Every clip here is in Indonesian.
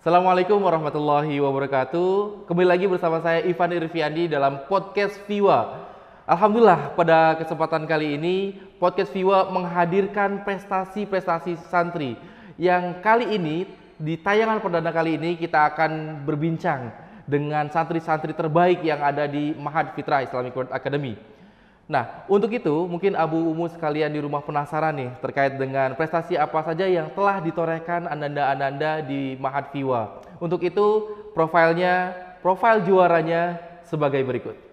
Assalamualaikum warahmatullahi wabarakatuh. Kembali lagi bersama saya Ivan Irviandi dalam podcast Viwa. Alhamdulillah pada kesempatan kali ini podcast Viwa menghadirkan prestasi-prestasi santri yang kali ini di tayangan perdana kali ini kita akan berbincang dengan santri-santri terbaik yang ada di Ma'had Fitrah Islamic World Academy. Nah, untuk itu mungkin Abu Umu sekalian di rumah penasaran nih terkait dengan prestasi apa saja yang telah ditorehkan ananda-ananda di Ma'had Viwa. Untuk itu profil juaranya sebagai berikut.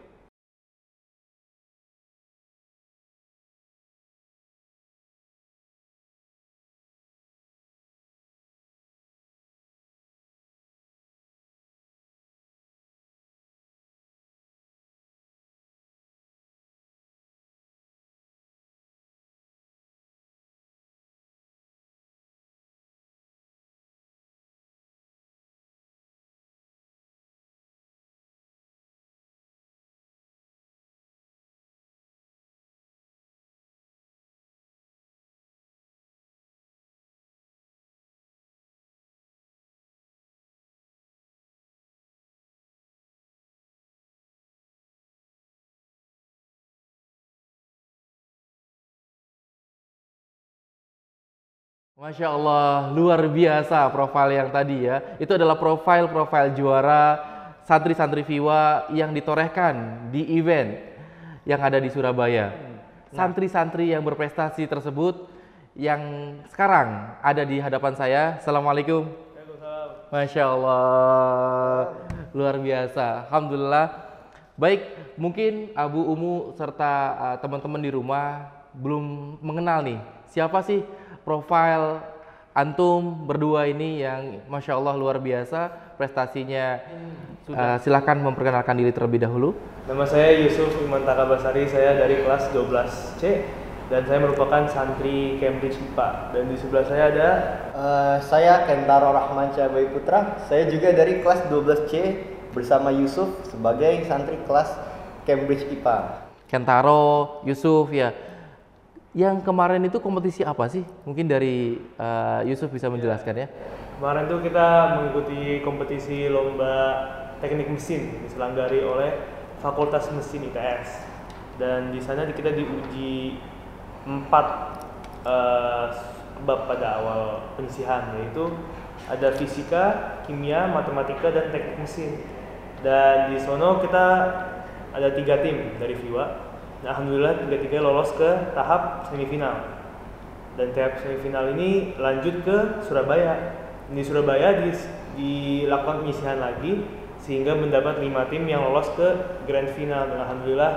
Masya Allah, luar biasa profil yang tadi ya. Itu adalah profil juara santri-santri Viwa yang ditorehkan di event yang ada di Surabaya. Santri-santri yang berprestasi tersebut yang sekarang ada di hadapan saya. Assalamualaikum. Masya Allah, luar biasa. Alhamdulillah. Baik, mungkin Abu Umu serta teman-teman di rumah belum mengenal nih, siapa sih profil antum berdua ini yang Masya Allah luar biasa prestasinya. Silahkan memperkenalkan diri terlebih dahulu. Nama saya Yusuf Imantaka Basari, saya dari kelas 12C dan saya merupakan santri Cambridge IPA. Dan di sebelah saya ada saya Kentaro Rahman Cabai Putra, saya juga dari kelas 12C bersama Yusuf sebagai santri kelas Cambridge IPA. Kentaro, Yusuf ya. Yang kemarin itu kompetisi apa sih? Mungkin dari Yusuf bisa menjelaskan ya. Kemarin tuh kita mengikuti kompetisi lomba teknik mesin diselenggari oleh Fakultas Mesin ITS. Dan di sana kita diuji 4 bab pada awal penyisihan, yaitu ada fisika, kimia, matematika, dan teknik mesin. Dan di sono kita ada 3 tim dari Viwa. Nah, alhamdulillah tiga-tiga lolos ke tahap semifinal. Dan tahap semifinal ini lanjut ke Surabaya. Di Surabaya dilakukan penyisihan lagi sehingga mendapat 5 tim yang lolos ke grand final. Dan alhamdulillah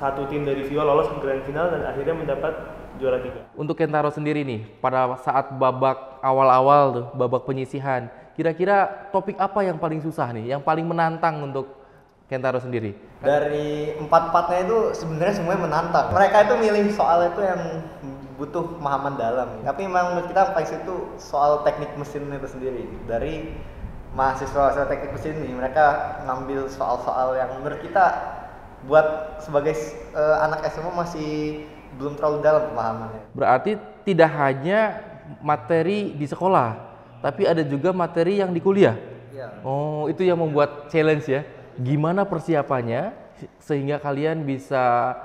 1 tim dari Viwa lolos ke grand final dan akhirnya mendapat juara 3. Untuk Kentaro sendiri nih, pada saat babak awal-awal tuh, babak penyisihan, kira-kira topik apa yang paling susah nih, yang paling menantang untuk Kentaro sendiri? Dari 4-4-nya itu sebenarnya semuanya menantang. Mereka itu milih soal itu yang butuh pemahaman dalam. Tapi memang menurut kita paling itu soal teknik mesin itu sendiri. Dari mahasiswa teknik mesin ini, mereka ngambil soal-soal yang menurut kita buat sebagai anak SMA masih belum terlalu dalam pemahamannya. Berarti tidak hanya materi di sekolah, tapi ada juga materi yang di kuliah. Ya. Oh, itu yang membuat challenge ya. Gimana persiapannya sehingga kalian bisa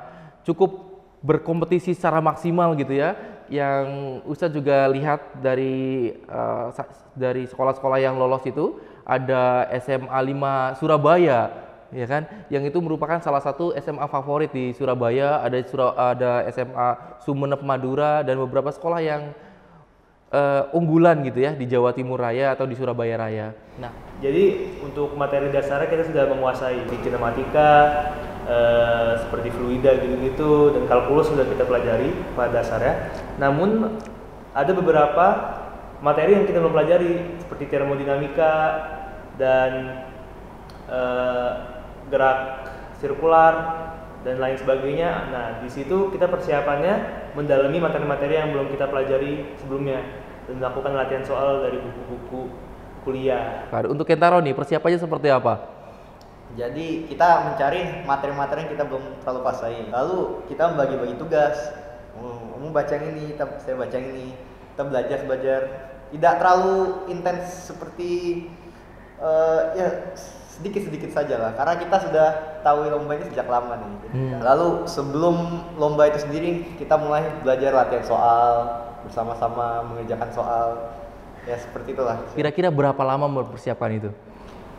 cukup berkompetisi secara maksimal gitu ya. Yang Ustadz juga lihat dari sekolah-sekolah yang lolos itu ada SMA 5 Surabaya, ya kan? Yang itu merupakan salah satu SMA favorit di Surabaya. Ada SMA Sumeneb Madura dan beberapa sekolah yang unggulan gitu ya di Jawa Timur Raya atau di Surabaya Raya. Nah, jadi untuk materi dasarnya kita sudah menguasai di kinematika, seperti fluida gitu-gitu, dan kalkulus sudah kita pelajari pada dasarnya. Namun ada beberapa materi yang kita belum pelajari seperti termodinamika dan gerak sirkular dan lain sebagainya. Nah, di situ kita persiapannya mendalami materi-materi yang belum kita pelajari sebelumnya dan melakukan latihan soal dari buku-buku kuliah. Untuk Kentaro nih, persiapannya seperti apa? Jadi kita mencari materi-materi yang kita belum terlalu kuasai. Lalu kita membagi-bagi tugas. Kamu baca yang ini, saya baca yang ini. Kita belajar tidak terlalu intens seperti ya sedikit-sedikit saja lah, karena kita sudah tahu lomba ini sejak lama nih. Lalu sebelum lomba itu sendiri kita mulai belajar latihan soal bersama-sama, mengerjakan soal, ya seperti itulah. Kira-kira berapa lama mempersiapkan itu?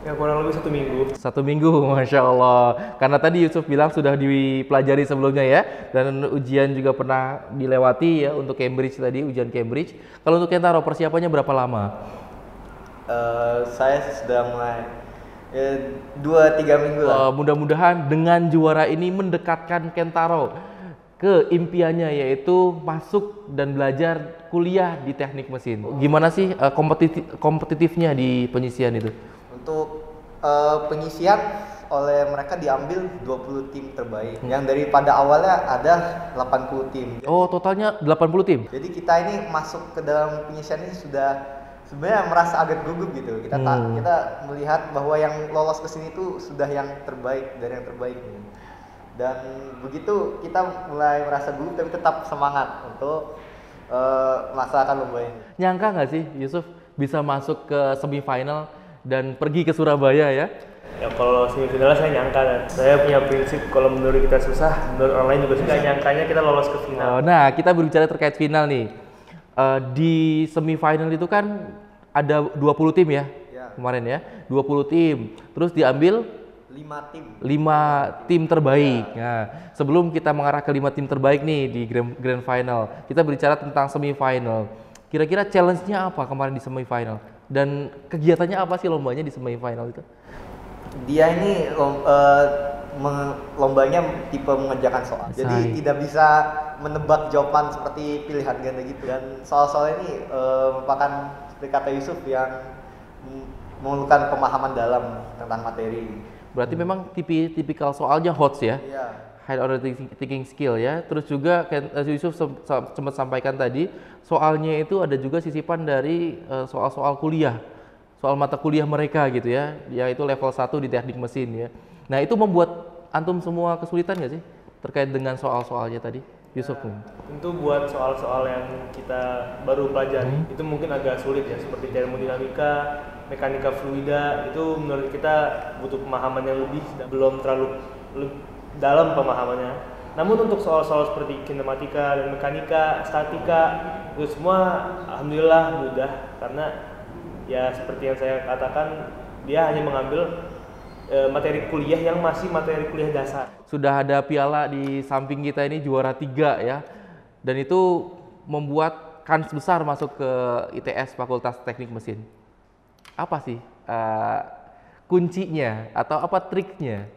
Ya kurang lebih 1 minggu. 1 minggu, Masya Allah. Karena tadi Yusuf bilang sudah dipelajari sebelumnya ya, dan ujian juga pernah dilewati ya untuk Cambridge tadi, ujian Cambridge. Kalau untuk Kentaro persiapannya berapa lama? Saya sudah mulai 2-3 minggu lah. Mudah-mudahan dengan juara ini mendekatkan Kentaro ke impiannya, yaitu masuk dan belajar kuliah di teknik mesin. Gimana sih kompetitifnya di penyisian itu? Untuk penyisian oleh mereka diambil 20 tim terbaik. Yang daripada awalnya ada 80 tim. Oh, totalnya 80 tim? Jadi kita ini masuk ke dalam penyisian ini sudah sebenarnya merasa agak gugup gitu. Kita melihat bahwa yang lolos ke sini itu sudah yang terbaik dari yang terbaik. Dan begitu kita mulai merasa gugup tapi tetap semangat untuk melaksanakan lomba ini. Nyangka nggak sih Yusuf bisa masuk ke semifinal dan pergi ke Surabaya ya? Ya kalau semifinal saya nyangka, dan saya punya prinsip kalau menurut kita susah, menurut orang lain juga susah. Nyangkanya kita lolos ke final. Nah, kita berbicara terkait final nih. Di semifinal itu kan ada 20 tim ya, kemarin ya, 20 tim. Terus diambil 5 tim terbaik. Nah, sebelum kita mengarah ke 5 tim terbaik nih di grand final, kita berbicara tentang semifinal. Kira-kira challenge-nya apa kemarin di semifinal? Dan kegiatannya apa sih lombanya di semifinal itu? Dia ini lombanya tipe mengerjakan soal. Jadi tidak bisa menebak jawaban seperti pilihan ganda gitu. Dan soal-soal ini merupakan seperti kata Yusuf yang memerlukan pemahaman dalam tentang materi. Berarti memang tipikal soalnya HOTS ya? Iya. High order thinking skill ya. Terus juga Yusuf sempat sampaikan tadi, soalnya itu ada juga sisipan dari soal-soal kuliah. Soal mata kuliah mereka gitu ya, yaitu level 1 di teknik mesin ya. Nah, itu membuat antum semua kesulitan nggak sih terkait dengan soal-soalnya tadi, Yusuf? Tentu buat soal-soal yang kita baru pelajari itu mungkin agak sulit ya, seperti termodinamika, mekanika fluida, itu menurut kita butuh pemahaman yang lebih, belum terlalu dalam pemahamannya. Namun untuk soal-soal seperti kinematika dan mekanika, statika, itu semua alhamdulillah mudah, karena ya seperti yang saya katakan, dia hanya mengambil materi kuliah yang masih materi kuliah dasar. Sudah ada piala di samping kita ini, juara 3 ya, dan itu membuat kans besar masuk ke ITS Fakultas Teknik Mesin. Apa sih kuncinya atau apa triknya?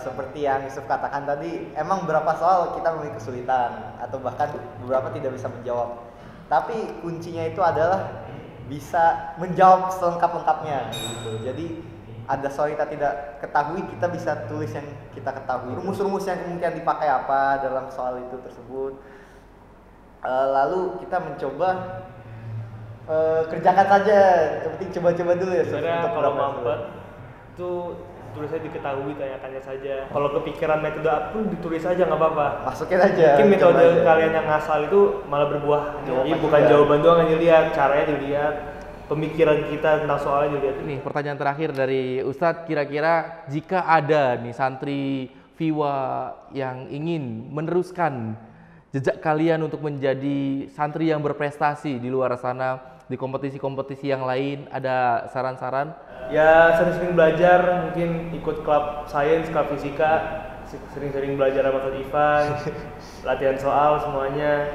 Seperti yang Yusuf katakan tadi, emang beberapa soal kita memiliki kesulitan atau bahkan beberapa tidak bisa menjawab. Tapi kuncinya itu adalah bisa menjawab selengkap-lengkapnya gitu. Jadi ada soal kita tidak ketahui, kita bisa tulis yang kita ketahui. Rumus-rumus yang kemungkinan dipakai apa dalam soal itu tersebut. Lalu kita mencoba kerjakan saja. Yang penting coba-coba dulu ya. Sebenarnya kalau mampet itu tulisnya diketahui, tanyakannya saja. Kalau kepikiran metode apa ditulis saja, nggak apa-apa. Masukin aja. Mungkin metode kalian yang ngasal itu malah berbuah. Jadi bukan jawaban doang yang dilihat, caranya dilihat, pemikiran kita tentang soalnya dilihat. Nih pertanyaan terakhir dari Ustadz, kira-kira jika ada nih santri Viwa yang ingin meneruskan jejak kalian untuk menjadi santri yang berprestasi di luar sana, di kompetisi-kompetisi yang lain, ada saran-saran? Ya sering-sering belajar, mungkin ikut klub sains, klub fisika, sering-sering belajar sama Ustadz Ivan, latihan soal semuanya.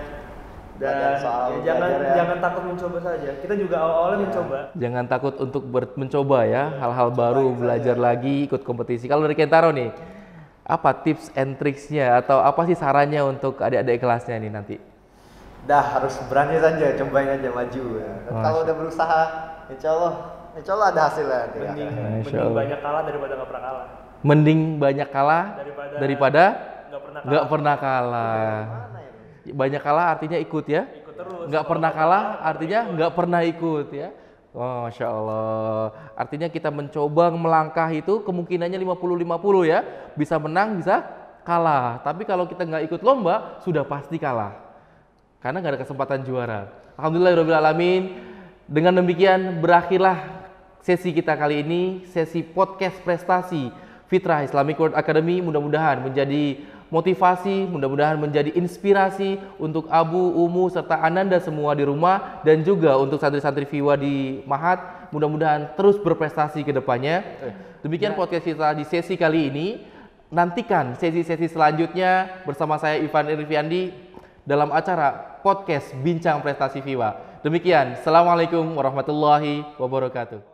Dan ya, jangan takut mencoba saja. Kita juga awal-awalnya mencoba. Jangan takut untuk mencoba ya, hal-hal baru, belajar lagi, ikut kompetisi. Kalau dari Kentaro nih, apa tips and tricksnya atau apa sih sarannya untuk adik-adik kelasnya nih nanti? Harus berani saja, cobain aja maju ya. Kalau udah berusaha, insya Allah ada hasilnya. Mending banyak kalah daripada nggak pernah kalah. Mending banyak kalah daripada nggak pernah kalah. Banyak kalah artinya ikut ya? Ikut terus. Nggak pernah kalah artinya nggak pernah ikut ya? Oh, Masya Allah. Artinya kita mencoba melangkah itu kemungkinannya 50-50 ya. Bisa menang, bisa kalah. Tapi kalau kita nggak ikut lomba, sudah pasti kalah. Karena nggak ada kesempatan juara. Alhamdulillahirrahmanirrahim. Dengan demikian berakhirlah sesi kita kali ini, sesi podcast prestasi Fitrah Islamic World Academy. Mudah-mudahan menjadi motivasi, mudah-mudahan menjadi inspirasi untuk Abu, Umu, serta Ananda semua di rumah, dan juga untuk santri-santri Fiwa di Mahat. Mudah-mudahan terus berprestasi ke depannya. Demikian podcast kita di sesi kali ini. Nantikan sesi-sesi selanjutnya bersama saya Ivan Irviandi dalam acara podcast Bincang Prestasi Fiwa. Demikian, Assalamualaikum warahmatullahi wabarakatuh.